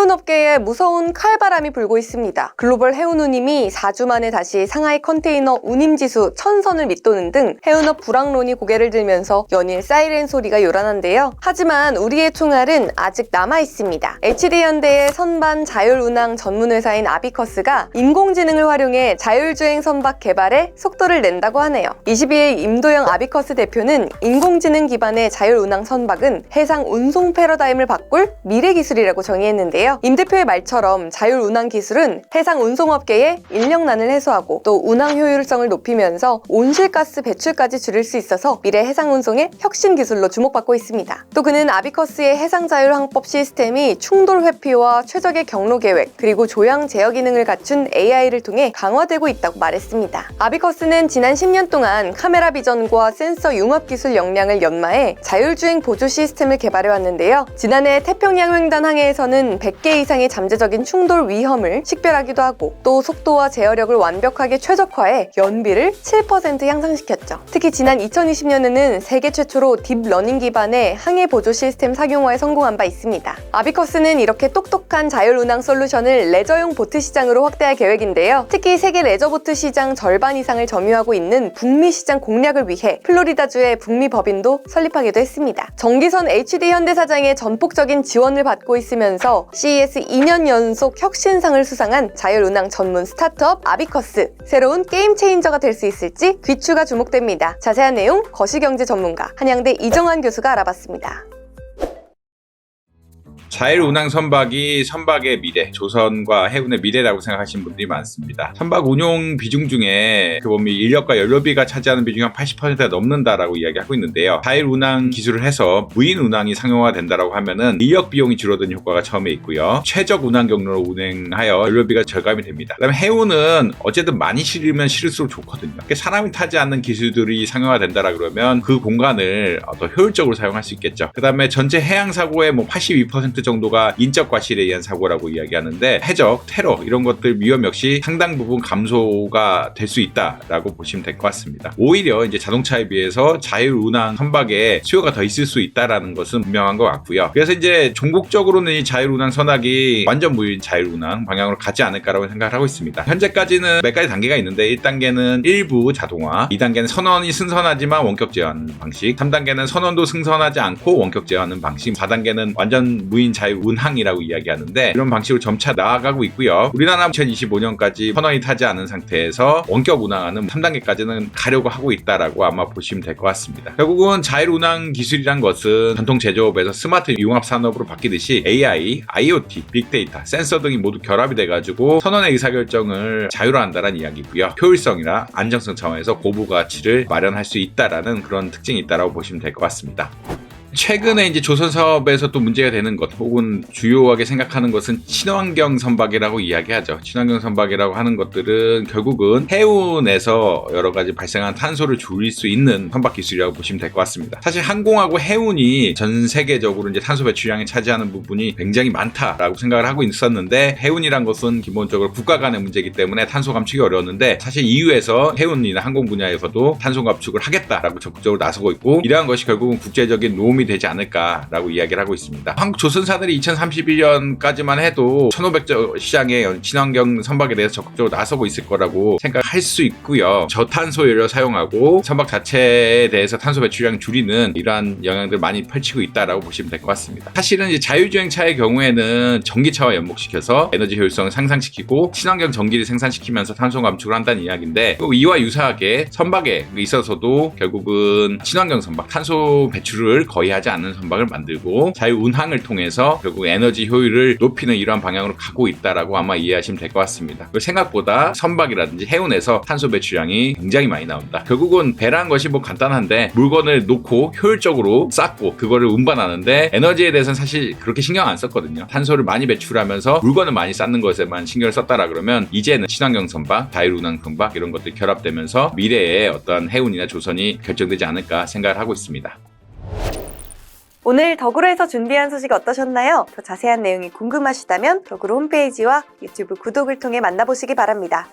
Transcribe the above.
해운업계에 무서운 칼바람이 불고 있습니다. 글로벌 해운운임이 4주 만에 다시 상하이 컨테이너 운임지수 1000선을 밑도는 등 해운업 불황론이 고개를 들면서 연일 사이렌 소리가 요란한데요. 하지만 우리의 총알은 아직 남아있습니다. HD현대의 선반 자율운항 전문회사인 아비커스가 인공지능을 활용해 자율주행 선박 개발에 속도를 낸다고 하네요. 22일 임도영 아비커스 대표는 인공지능 기반의 자율운항 선박은 해상 운송 패러다임을 바꿀 미래 기술이라고 정의했는데요. 임 대표의 말처럼 자율운항 기술은 해상 운송업계의 인력난을 해소하고 또 운항 효율성을 높이면서 온실가스 배출까지 줄일 수 있어서 미래 해상 운송의 혁신 기술로 주목받고 있습니다. 또 그는 아비커스의 해상 자율항법 시스템이 충돌 회피와 최적의 경로 계획 그리고 조향 제어 기능을 갖춘 AI를 통해 강화되고 있다고 말했습니다. 아비커스는 지난 10년 동안 카메라 비전과 센서 융합 기술 역량을 연마해 자율주행 보조 시스템을 개발해 왔는데요. 지난해 태평양 횡단 항해에서는 100개 이상의 잠재적인 충돌 위험을 식별하기도 하고 또 속도와 제어력을 완벽하게 최적화해 연비를 7% 향상시켰죠. 특히 지난 2020년에는 세계 최초로 딥러닝 기반의 항해 보조 시스템 상용화에 성공한 바 있습니다. 아비커스는 이렇게 똑똑한 자율운항 솔루션을 레저용 보트 시장으로 확대할 계획인데요. 특히 세계 레저보트 시장 절반 이상을 점유하고 있는 북미 시장 공략을 위해 플로리다주의 북미 법인도 설립하기도 했습니다. 정기선 HD 현대사장의 전폭적인 지원을 받고 있으면서 CES 2년 연속 혁신상을 수상한 자율운항 전문 스타트업 아비커스, 새로운 게임 체인저가 될 수 있을지 귀추가 주목됩니다. 자세한 내용 거시경제 전문가 한양대 이정환 교수가 알아봤습니다. 자율운항 선박이 선박의 미래, 조선과 해운의 미래라고 생각하시는 분들이 많습니다. 선박 운용 비중 중에 그 보면 인력과 연료비가 차지하는 비중이 한 80%가 넘는다라고 이야기하고 있는데요. 자율운항 기술을 해서 무인 운항이 상용화된다라고 하면은 인력 비용이 줄어드는 효과가 처음에 있고요. 최적 운항 경로로 운행하여 연료비가 절감이 됩니다. 그다음에 해운은 어쨌든 많이 실으면 실을수록 좋거든요. 사람이 타지 않는 기술들이 상용화된다라 그러면 그 공간을 더 효율적으로 사용할 수 있겠죠. 그다음에 전체 해양 사고의 82% 정도가 인적 과실에 의한 사고라고 이야기하는데 해적, 테러 이런 것들 위험 역시 상당 부분 감소가 될 수 있다라고 보시면 될 것 같습니다. 오히려 이제 자동차에 비해서 자율운항 선박에 수요가 더 있을 수 있다라는 것은 분명한 것 같고요. 그래서 이제 종국적으로는 이 자율운항 선박이 완전 무인 자율운항 방향으로 가지 않을까라고 생각을 하고 있습니다. 현재까지는 몇 가지 단계가 있는데 1단계는 일부 자동화, 2단계는 선원이 승선하지만 원격 제어하는 방식, 3단계는 선원도 승선하지 않고 원격 제어하는 방식, 4단계는 완전 무인 자율운항이라고 이야기하는데 이런 방식으로 점차 나아가고 있고요. 우리나라 2025년까지 선원이 타지 않은 상태에서 원격 운항하는 3단계까지는 가려고 하고 있다라고 아마 보시면 될 것 같습니다. 결국은 자율운항 기술이란 것은 전통 제조업에서 스마트 융합 산업으로 바뀌듯이 AI, IoT, 빅데이터, 센서 등이 모두 결합이 돼가지고 선원의 의사결정을 자율화한다는 이야기고요. 효율성이나 안정성 차원에서 고부 가치를 마련할 수 있다라는 그런 특징이 있다라고 보시면 될 것 같습니다. 최근에 이제 조선 사업에서 또 문제가 되는 것 혹은 주요하게 생각하는 것은 친환경 선박이라고 이야기하죠. 친환경 선박이라고 하는 것들은 결국은 해운에서 여러 가지 발생한 탄소를 줄일 수 있는 선박 기술이라고 보시면 될 것 같습니다. 사실 항공하고 해운이 전 세계적으로 이제 탄소 배출량이 차지하는 부분이 굉장히 많다라고 생각을 하고 있었는데 해운이란 것은 기본적으로 국가 간의 문제이기 때문에 탄소 감축이 어려웠는데 사실 EU에서 해운이나 항공 분야에서도 탄소 감축을 하겠다라고 적극적으로 나서고 있고 이러한 것이 결국은 국제적인 노움이 되지 않을까라고 이야기를 하고 있습니다. 한국 조선사들이 2031년까지만 해도 1500조 시장의 친환경 선박에 대해서 적극적으로 나서고 있을 거라고 생각할 수 있고요. 저탄소 연료 사용하고 선박 자체에 대해서 탄소 배출량 줄이는 이러한 영향들 많이 펼치고 있다라고 보시면 될 것 같습니다. 사실은 이제 자율주행차의 경우에는 전기차와 연목시켜서 에너지 효율성을 상승시키고 친환경 전기를 생산시키면서 탄소 감축을 한다는 이야기인데 이와 유사하게 선박에 있어서도 결국은 친환경 선박, 탄소 배출을 거의 하지 않는 선박을 만들고 자율운항을 통해서 결국 에너지 효율을 높이는 이러한 방향으로 가고 있다라고 아마 이해하시면 될 것 같습니다. 생각보다 선박이라든지 해운에서 탄소 배출량이 굉장히 많이 나온다. 결국은 배라는 것이 간단한데 물건을 놓고 효율적으로 쌓고 그거를 운반하는데 에너지에 대해서는 사실 그렇게 신경 안 썼거든요. 탄소를 많이 배출하면서 물건을 많이 쌓는 것에만 신경을 썼다라 그러면 이제는 친환경 선박, 자율운항 선박 이런 것들이 결합되면서 미래의 어떤 해운이나 조선이 결정되지 않을까 생각을 하고 있습니다. 오늘 덕으로에서 준비한 소식 어떠셨나요? 더 자세한 내용이 궁금하시다면 덕으로 홈페이지와 유튜브 구독을 통해 만나보시기 바랍니다.